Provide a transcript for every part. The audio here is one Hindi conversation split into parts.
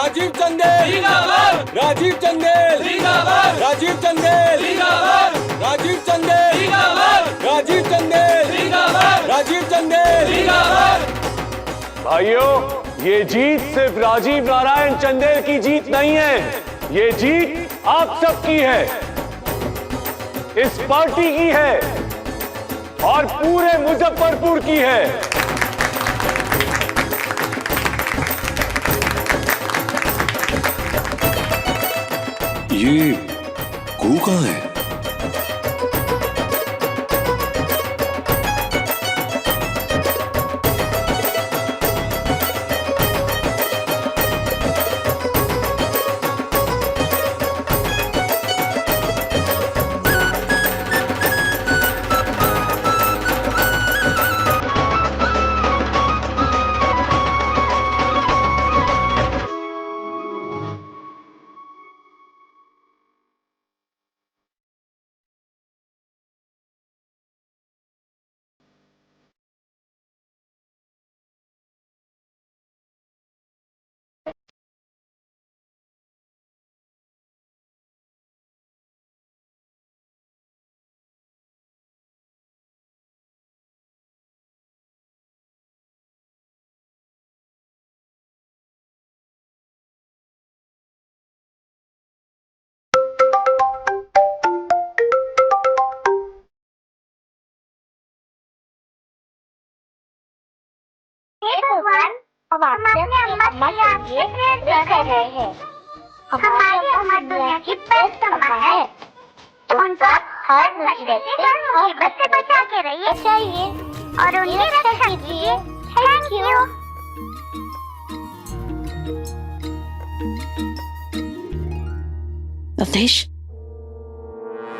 राजीव चंदेल जिंदाबाद, राजीव चंदेल जिंदाबाद, राजीव चंदेल जिंदाबाद, राजीव चंदेल जिंदाबाद, राजीव चंदेल जिंदाबाद, राजीव चंदेल जिंदाबाद। भाइयों, ये जीत सिर्फ राजीव नारायण चंदेल की जीत नहीं है, ये जीत आप सबकी है, इस पार्टी की है और पूरे मुजफ्फरपुर की है। ये कू कहाँ है? भगवान, अब आप अपने अम्मा के लिए प्रेयर कर रहे हैं। हमारी अम्मा दुनिया की बेस्ट अम्मा है। उनका हर मुसीबत से मुसीबत से बचा के रहिए चाहिए और उन्हें रक्षा कीजिए। Thank you. अवधेश,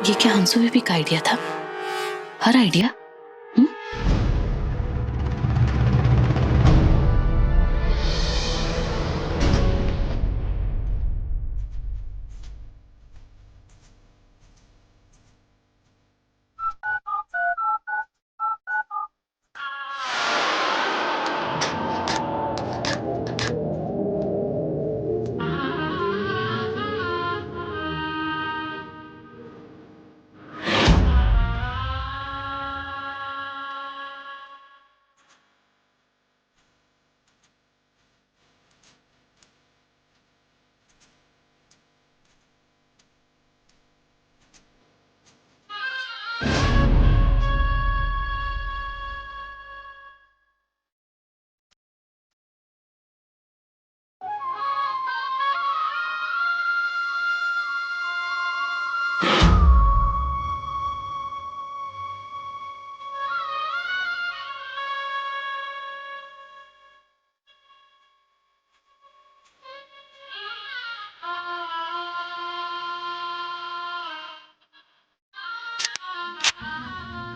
ये क्या हमसू भी का आइडिया था? हर आइडिया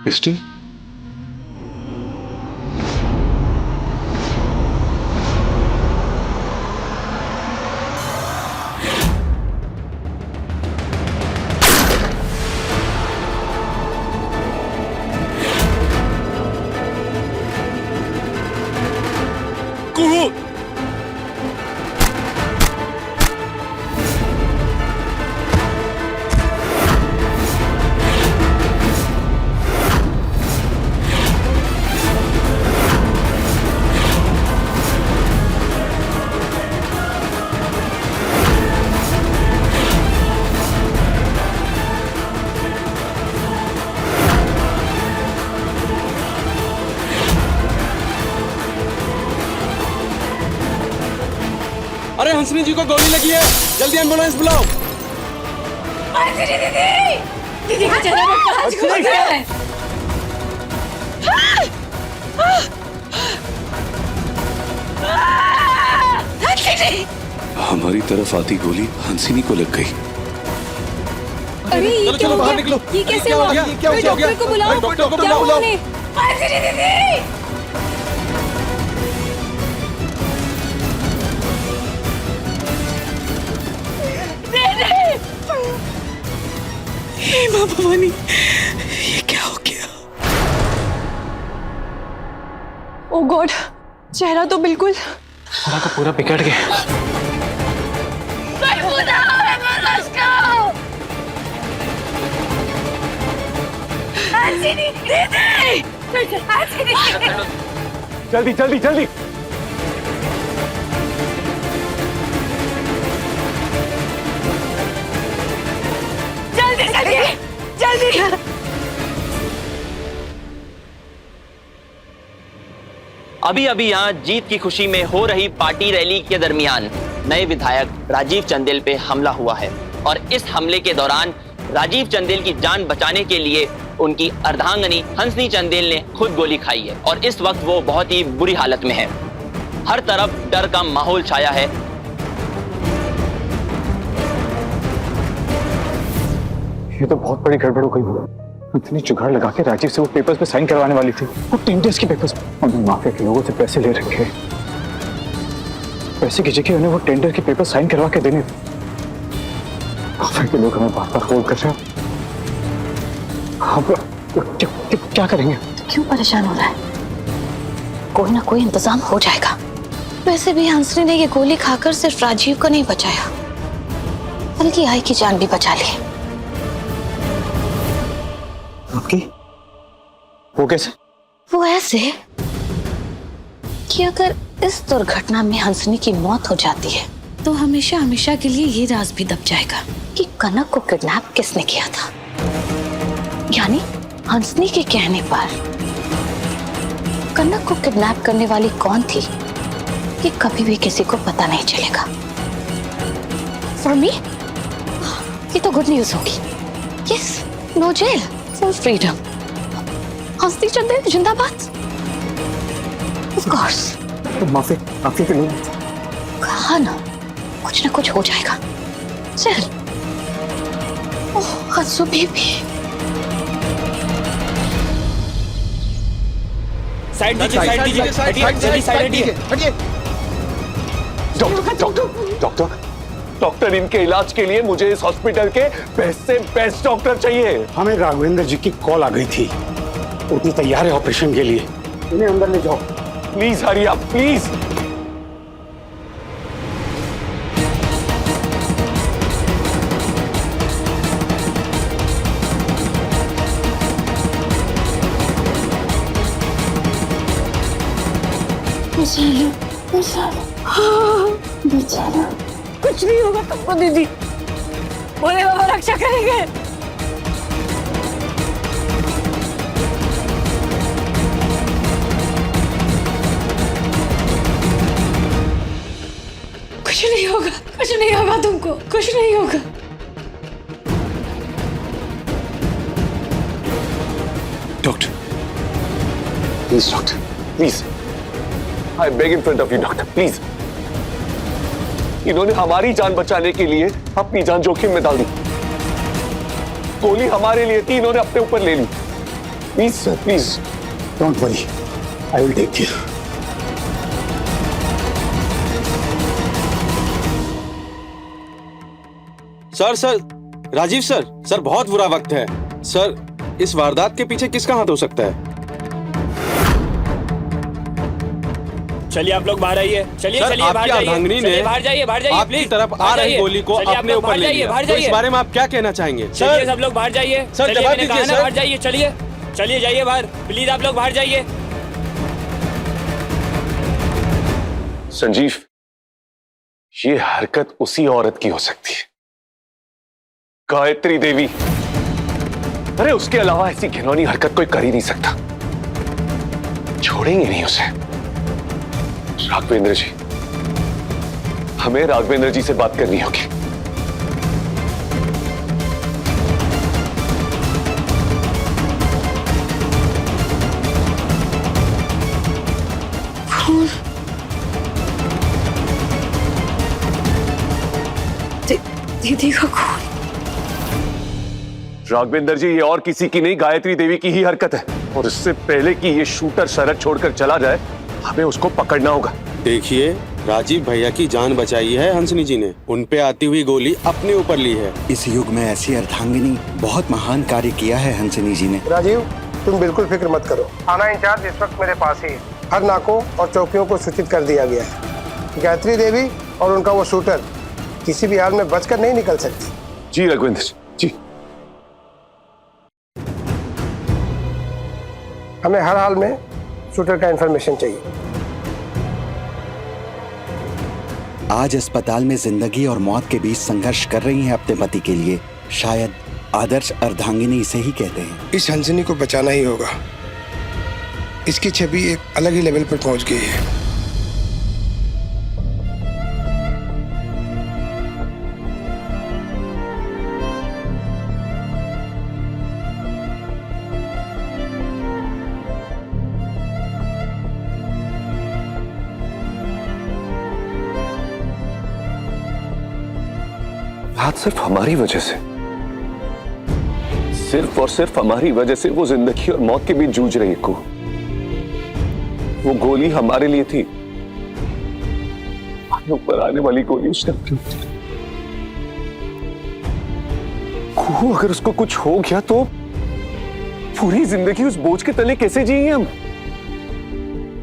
मिस्टर, अरे हंसनी जी को गोली लगी है, जल्दी एम्बुलेंस बुलाओ। दीदी का चेहरा कहाँ छूट गया है? हमारी तरफ आती गोली हंसिनी को लग गई। अरे ये क्या चलो हो बाहर गया? निकलो। ये कैसे क्या हो हुआ? गया? क्या हो गया? डॉक्टर को बुलाओ। डॉक्टर को क्या बुलाओ। हुआ? दीदी हे माँ भवानी, ये क्या हो गया? ओ गॉड, चेहरा तो बिल्कुल पूरा का पूरा बिगड़ गया। जल्दी जल्दी जल्दी। अभी अभी यहाँ जीत की खुशी में हो रही पार्टी रैली के दरमियान नए विधायक राजीव चंदेल पे हमला हुआ है और इस हमले के दौरान राजीव चंदेल की जान बचाने के लिए उनकी अर्धांगनी हंसनी चंदेल ने खुद गोली खाई है और इस वक्त वो बहुत ही बुरी हालत में है। हर तरफ डर का माहौल छाया है। ये तो बहुत बड़ी गड़बड़ हो गई। इतनी जुगाड़ लगा के राजीव से वो पेपर्स पे साइन करवाने वाली थी, वो टेंडर्स के पेपर्स। उन्होंने माफिया के लोगों से पैसे ले रखे, पैसे की जगह उन्हें वो टेंडर के पेपर साइन करवा के देने। माफिया के लोग हमें बार बार कॉल कर रहे हैं। अब क्या करेंगे? तो क्यों परेशान हो रहा है? कोई ना कोई इंतजाम हो जाएगा। वैसे भी हंसनी ने ये गोली खाकर सिर्फ राजीव को नहीं बचाया, बल्कि आई की जान भी बचा ली। आपकी? वो कैसे? वो ऐसे कि अगर इस दुर्घटना में हंसनी की मौत हो जाती है तो हमेशा हमेशा के लिए ये राज भी दब जाएगा कि कनक को किडनैप किसने किया था। यानी हंसनी के कहने पर कनक को किडनैप करने वाली कौन थी ये कभी भी किसी को पता नहीं चलेगा। फॉर मी ये तो गुड न्यूज होगी। Yes, no jail, full freedom. Hansni Chandel जिंदाबाद। Of course. माफी के लोग कहा ना, कुछ ना कुछ हो जाएगा। चल। ओह हंसू बेबी। साइड दीजिए, जल्दी साइड हटिए। डॉक्टर, इनके इलाज के लिए मुझे इस हॉस्पिटल के बेस्ट से बेस्ट डॉक्टर चाहिए। हमें राघवेंद्र जी की कॉल आ गई थी, उतनी तैयार है ऑपरेशन के लिए। इन्हें अंदर ले जाओ। Please hurry up, please. बेचारा कुछ नहीं होगा तुमको दीदी, बोले बाबा रक्षा करेंगे। कुछ नहीं होगा, कुछ नहीं होगा तुमको, कुछ नहीं होगा। Doctor, please doctor, please. I beg in front of you doctor, please. इन्होंने हमारी जान बचाने के लिए अपनी जान जोखिम में डाल दी। गोली हमारे लिए थी, इन्होंने अपने ऊपर ले ली। Please sir, please. Don't worry, I will take care. Sir, Rajiv sir, बहुत बुरा वक्त है। सर, इस वारदात के पीछे किसका हाथ हो सकता है? चलिए आप लोग बाहर आइए। चलिए सर, चलिए बाहर जाइए। ने बाहर जाइए आपकी प्लीज। तरफ आ रही गोली को अपने ऊपर ले लिया। तो इस बारे में आप क्या कहना चाहेंगे? चलिए सब लोग बाहर जाइए। सर, चलिए, जवाब मैंने कहा दीजिए, ना सर। बाहर जाइए। चलिए जाइए बाहर, प्लीज आप लोग बाहर जाइए। संजीव, ये हरकत उसी औरत की हो सकती है, गायत्री देवी। अरे उसके अलावा ऐसी घिनौनी हरकत कोई कर ही नहीं सकता। छोड़ेंगे नहीं उसे। राघवेंद्र जी, हमें राघवेंद्र जी से बात करनी होगी। दीदी का खून। राघवेंद्र जी, ये और किसी की नहीं, गायत्री देवी की ही हरकत है। और इससे पहले कि ये शूटर शरत छोड़कर चला जाए, हमें उसको पकड़ना होगा। देखिए, राजीव भैया की जान बचाई है हंसनी जी ने। उन पे आती हुई गोली अपने ऊपर ली है। इस युग में ऐसी अर्धांगिनी बहुत महान कार्य किया है हंसनी जी ने। राजीव, तुम बिल्कुल फिक्र मत करो। थाना इंचार्ज इस वक्त मेरे पास ही है। हर नाकों और चौकियों को सूचित कर दिया गया है। गायत्री देवी और उनका वो शूटर किसी भी हाल में बचकर नहीं निकल सकती। जी राघवेंद्र जी। हमें हर हाल में शूटर का इंफॉर्मेशन चाहिए। आज अस्पताल में जिंदगी और मौत के बीच संघर्ष कर रही हैं अपने पति के लिए। शायद आदर्श अर्धांगिनी इसे ही कहते हैं। इस हंसिनी को बचाना ही होगा। इसकी छवि एक अलग ही लेवल पर पहुंच गई है। आज सिर्फ हमारी वजह से, सिर्फ और सिर्फ हमारी वजह से वो जिंदगी और मौत के बीच जूझ रही को। वो गोली हमारे लिए थी, ऊपर आने वाली गोली उसने अपनी को, अगर उसको कुछ हो गया तो पूरी जिंदगी उस बोझ के तले कैसे जिएंगे हम?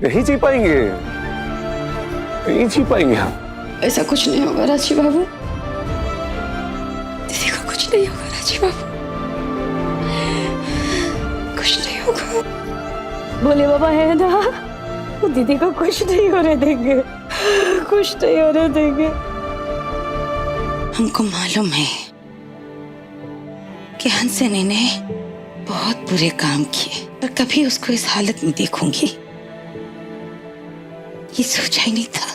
नहीं जी पाएंगे, नहीं जी पाएंगे हम। ऐसा कुछ नहीं होगा राजीव बाबू, दीदी को कुछ नहीं होगा राजीव बाबू, कुछ नहीं होगा। बोले बाबा है ना, वो दीदी को कुछ नहीं होने देंगे, कुछ नहीं होने देंगे। हमको मालूम है कि हंसिनी ने बहुत बुरे काम किए, पर कभी उसको इस हालत में देखूंगी ये सोचा ही नहीं था।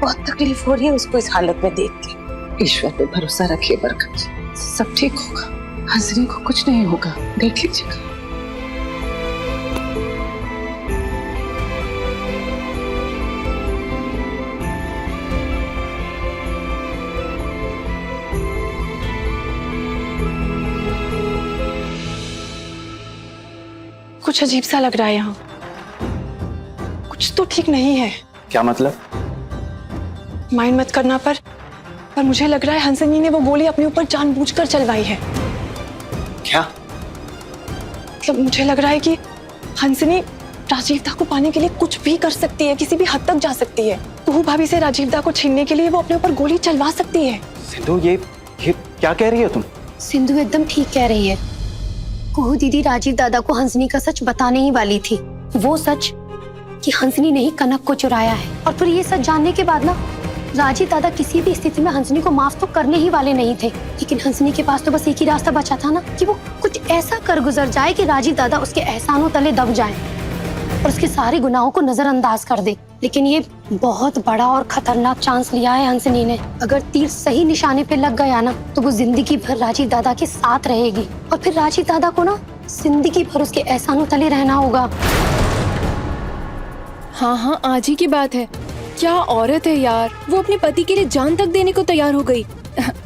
बहुत तकलीफ हो रही है उसको इस हालत में देख के। ईश्वर पे भरोसा रखिए बरकत, सब ठीक होगा। हंसनी को कुछ नहीं होगा, देख लीजिएगा। कुछ अजीब सा लग रहा है यहाँ, कुछ तो ठीक नहीं है। क्या मतलब? माइंड मत करना पर मुझे लग रहा है हंसनी ने वो गोली अपने ऊपर जानबूझकर चलवाई है। क्या? मतलब मुझे लग रहा है कि हंसनी राजीवदा को पाने के लिए कुछ भी कर सकती है, किसी भी हद तक जा सकती है। कुहू भाभी से राजीवदा को छीनने के लिए वो अपने ऊपर गोली चलवा सकती है। सिंधु ये क्या कह रही हो तुम? सिंधु एकदम ठीक कह रही है। कुहू दीदी राजीव दादा को हंसनी का सच बताने ही वाली थी। वो सच कि हंसनी ने ही कनक को चुराया है। और फिर ये सच जानने के बाद ना राजीव दादा किसी भी स्थिति में हंसनी को माफ तो करने ही वाले नहीं थे। लेकिन हंसनी के पास तो बस एक ही रास्ता बचा था ना, कि वो कुछ ऐसा कर गुजर जाए कि राजीव दादा उसके एहसानों तले दब जाए और उसके सारे गुनाहों को नजरअंदाज कर दे। लेकिन ये बहुत बड़ा और खतरनाक चांस लिया है हंसनी ने। अगर तीर सही निशाने पे लग गया ना तो वो जिंदगी भर राजीव दादा के साथ रहेगी और फिर राजीव दादा को ना जिंदगी भर उसके एहसानों तले रहना होगा। हाँ, आज ही की बात है। क्या औरत है यार, वो अपने पति के लिए जान तक देने को तैयार हो गई।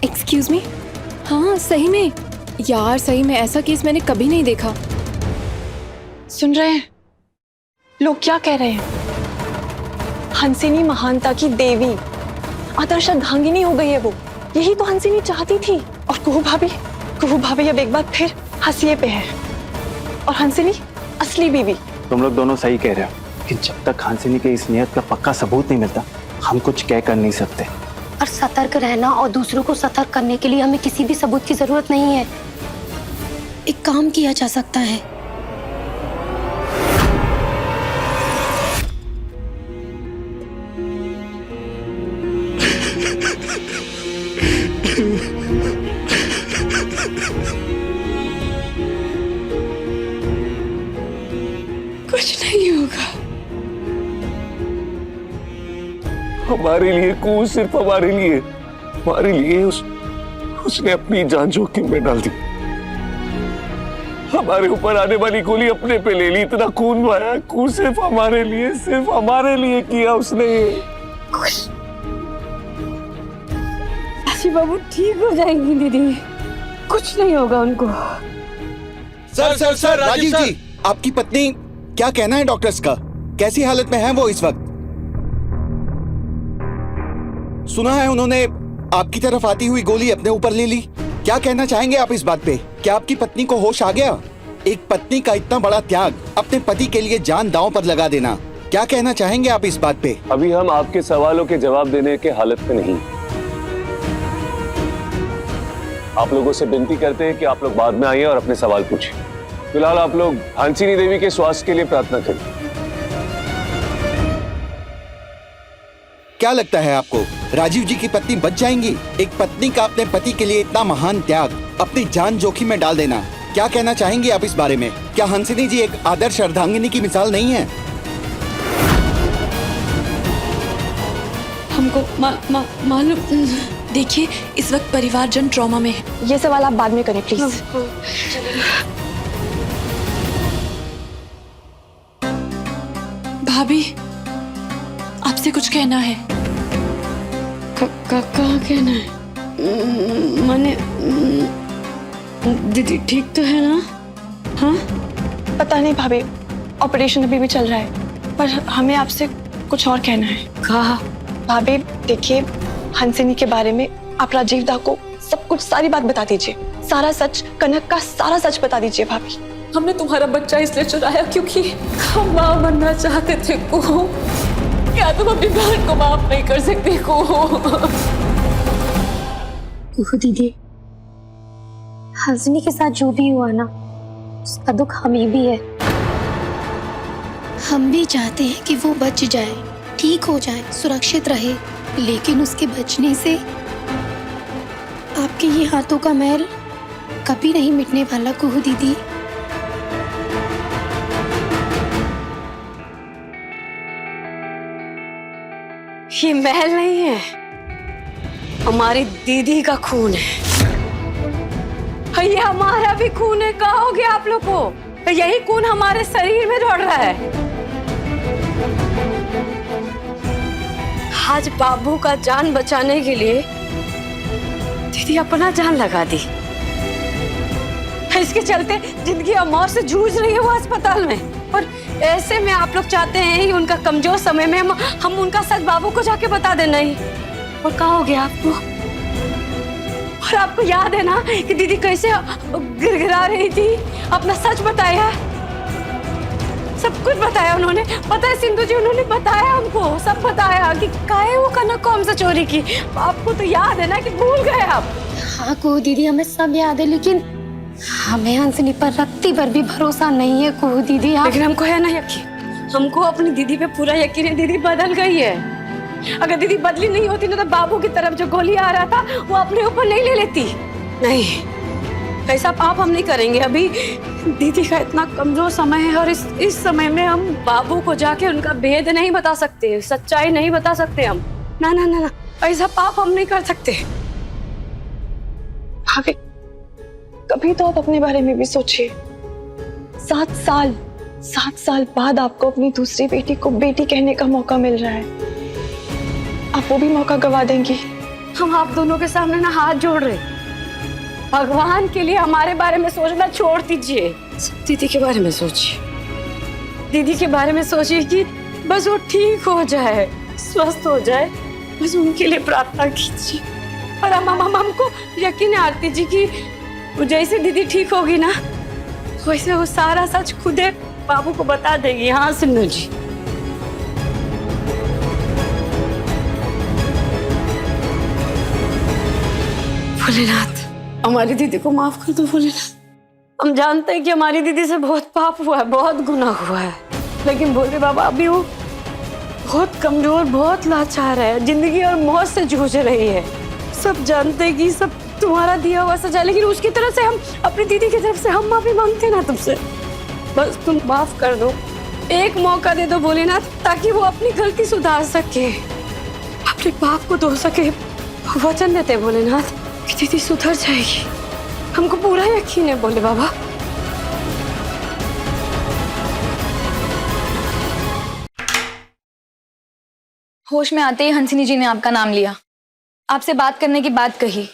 एक्सक्यूज मी, हाँ सही में यार, सही में ऐसा केस मैंने कभी नहीं देखा। सुन रहे हैं लोग क्या कह रहे हैं? हंसिनी महानता की देवी, आदर्श अर्धांगिनी हो गई है वो। यही तो हंसिनी चाहती थी। और कुहू भाभी अब एक बार फिर हंसिए पे है और हंसिनी असली बीवी। तुम लोग दोनों सही कह रहे हो, लेकिन जब तक हंसिनी के इस नियत का पक्का सबूत नहीं मिलता हम कुछ कह कर नहीं सकते। और सतर्क रहना और दूसरों को सतर्क करने के लिए हमें किसी भी सबूत की जरूरत नहीं है। एक काम किया जा सकता है। कुछ नहीं होगा। हमारे लिए कू, सिर्फ हमारे लिए उसने अपनी जान जोखिम में डाल दी। हमारे ऊपर आने वाली गोली अपने पे ले ली, इतना खून बहाया। कू सिर्फ हमारे लिए किया उसने। बाबू ठीक हो जाएंगी दीदी, कुछ नहीं होगा उनको। सर राजीव जी, आपकी पत्नी, क्या कहना है डॉक्टर्स का? कैसी हालत में है वो इस वक्त? सुना है उन्होंने आपकी तरफ आती हुई गोली अपने ऊपर ले ली। क्या कहना चाहेंगे आप इस बात पे? क्या आपकी पत्नी को होश आ गया? एक पत्नी का इतना बड़ा त्याग, अपने पति के लिए जान दांव पर लगा देना, क्या कहना चाहेंगे आप इस बात पे? अभी हम आपके सवालों के जवाब देने के हालत में नहीं। आप लोगों से विनती करते हैं कि आप लोग बाद में आइए और अपने सवाल पूछिए। फिलहाल आप लोग हंसिनी देवी के स्वास्थ्य के लिए प्रार्थना करें। क्या लगता है आपको, राजीव जी की पत्नी बच जाएंगी? एक पत्नी का अपने पति के लिए इतना महान त्याग, अपनी जान जोखिम में डाल देना, क्या कहना चाहेंगे आप इस बारे में? क्या हंसिनी जी एक आदर्श अर्धांगिनी की मिसाल नहीं है? हमको मालूम। देखिए, इस वक्त परिवारजन ट्रॉमा में है। ये सवाल आप बाद में करें प्लीज। भाभी, आपसे कुछ कहना है। कहाँ कहना है? मैंने दीदी ठीक तो है ना? हाँ, पता नहीं भाभी, ऑपरेशन अभी भी चल रहा है, पर हमें आपसे कुछ और कहना है। कहा भाभी देखिए, हंसिनी के बारे में आप राजीव दा को सब कुछ, सारी बात बता दीजिए। सारा सच, कनक का सारा सच बता दीजिए भाभी। हमने तुम्हारा बच्चा इसलिए चुराया क्योंकि हम माँ बनना चाहते थे। कुहू, क्या तुम अपनी बहन को माफ नहीं कर सकती? कुहू दीदी, हंसनी के साथ जो भी हुआ ना, उसका दुख हमें भी है। हम भी चाहते हैं कि वो बच जाए, ठीक हो जाए, सुरक्षित रहे, लेकिन उसके बचने से आपके ये हाथों का मैल कभी नहीं मिटने वाला। कुहू दीदी, ये महल नहीं है, हमारी दीदी का खून है। ये हमारा भी खून है। कहोगे आप लोग को, तो यही खून हमारे शरीर में दौड़ रहा है। आज बाबू का जान बचाने के लिए दीदी अपना जान लगा दी। इसके चलते जिंदगी और मौत से जूझ रही है वो अस्पताल में, और ऐसे में आप लोग चाहते हैं कि उनका कमजोर समय में हम उनका सच बाबू को जाके बता दें। नहीं, और कहोगे आपको, और आपको याद है ना कि दीदी कैसे गिड़गिड़ा रही थी, अपना सच बताया, सब कुछ बताया उन्होंने। पता है सिंधु जी, उन्होंने बताया हमको, सब बताया कि काहे वो कनक को हमसे चोरी की। आपको तो याद है ना कि भूल गए आप? हाँ कुहू दीदी, हमें सब याद है, लेकिन हमें हंसनी पर रत्ती पर भी भरोसा नहीं है। कुहू दीदी, लेकिन हमको है ना यकीन, हमको अपनी दीदी पे पूरा यकीन है। दीदी बदल गई है। अगर दीदी बदली नहीं होती ना, तो बाबू की तरफ जो गोली आ रहा था वो अपने ऊपर नहीं ले लेती। नहीं, ऐसा पाप हम नहीं करेंगे। अभी दीदी का इतना कमजोर समय है, और इस समय में हम बाबू को जाके उनका भेद नहीं बता सकते, सच्चाई नहीं बता सकते हम। ना ना ना ना, ऐसा पाप हम नहीं कर सकते। भाभी, कभी तो आप अपने बारे में भी सोचिए। 7 साल बाद आपको अपनी दूसरी बेटी को बेटी कहने का मौका मिल रहा है। आप वो भी मौका गवा देंगी? हम आप दोनों के सामने ना हाथ जोड़ रहे, भगवान के लिए हमारे बारे में सोचना छोड़ दीजिए। दीदी के बारे में सोचिए, दीदी के बारे में सोचिए कि बस वो ठीक हो जाए, स्वस्थ हो जाए, बस उनके लिए प्रार्थना कीजिए। और हमको यकीन है आरती जी की जैसे दीदी ठीक होगी ना, वैसे वो सारा सच खुदे बाबू को बता देगी। हाँ सिन्नू जी, भोलेनाथ हमारी दीदी को माफ कर दो। भोलेनाथ, हम जानते हैं कि हमारी दीदी से बहुत पाप हुआ है, बहुत गुनाह हुआ है, लेकिन भोले बाबा अभी वो बहुत कमजोर, बहुत लाचार है, जिंदगी और मौत से जूझ रही है। सब जानते हैं कि सब तुम्हारा दिया हुआ सजा, लेकिन उसकी तरफ से हम, अपनी दीदी की तरफ से हम माफी मांगते ना तुमसे। बस तुम माफ कर दो, एक मौका दे दो भोलेनाथ, ताकि वो अपनी गलती सुधार सके, अपने पाप को धो सके। वचन देते भोलेनाथ कि दीदी सुधर जाएगी, हमको पूरा यकीन है भोले बाबा। होश में आते ही हंसिनी जी ने आपका नाम लिया, आपसे बात करने की बात कही।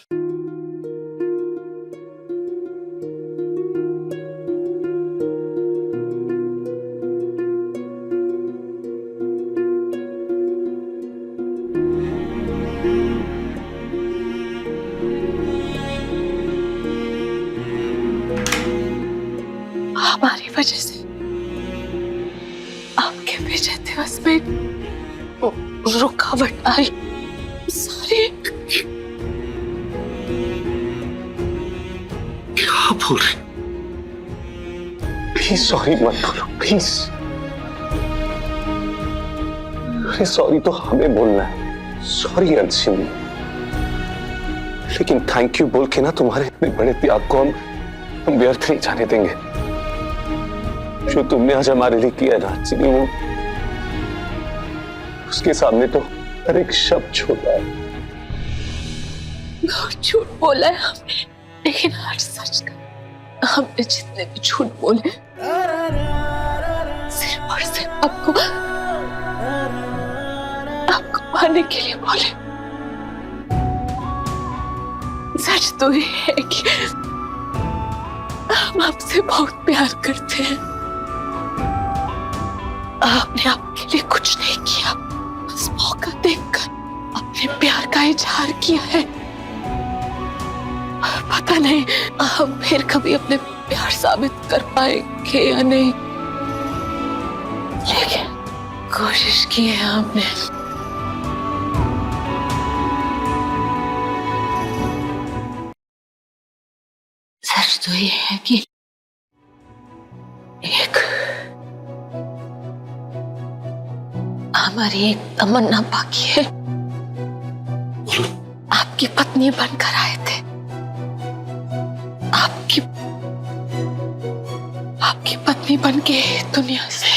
हमारी वजह से आपके बेटे दिवस में रुकावट आई। सॉरी। बोल रही? प्लीज सॉरी मत बोलो प्लीज। अरे सॉरी तो हमें बोलना है, सॉरी अंशिनी, लेकिन थैंक यू बोल के ना तुम्हारे इतने बड़े त्याग को हम व्यर्थ नहीं जाने देंगे। जो तुमने आज हमारे लिए किया ना अंशिनी, वो उसके सामने तो हर एक शब्द छोटा है। बहुत झूठ बोला है हमने, लेकिन हर सच का हमने जितने भी झूठ बोले सिर्फ और सिर्फ आपको पाने के लिए बोले। सच तो ये है कि हम आपसे बहुत प्यार करते हैं। आपने आपके लिए कुछ नहीं किया, बस मौका देखकर अपने प्यार का इजहार किया है। पता नहीं हम फिर कभी अपने प्यार साबित कर पाएंगे या नहीं, लेकिन कोशिश की है हमने। सच तो ये है कि हमारी एक तमन्ना बाकी है। आपकी पत्नी बनकर आए थे, आपकी पत्नी बनके दुनिया से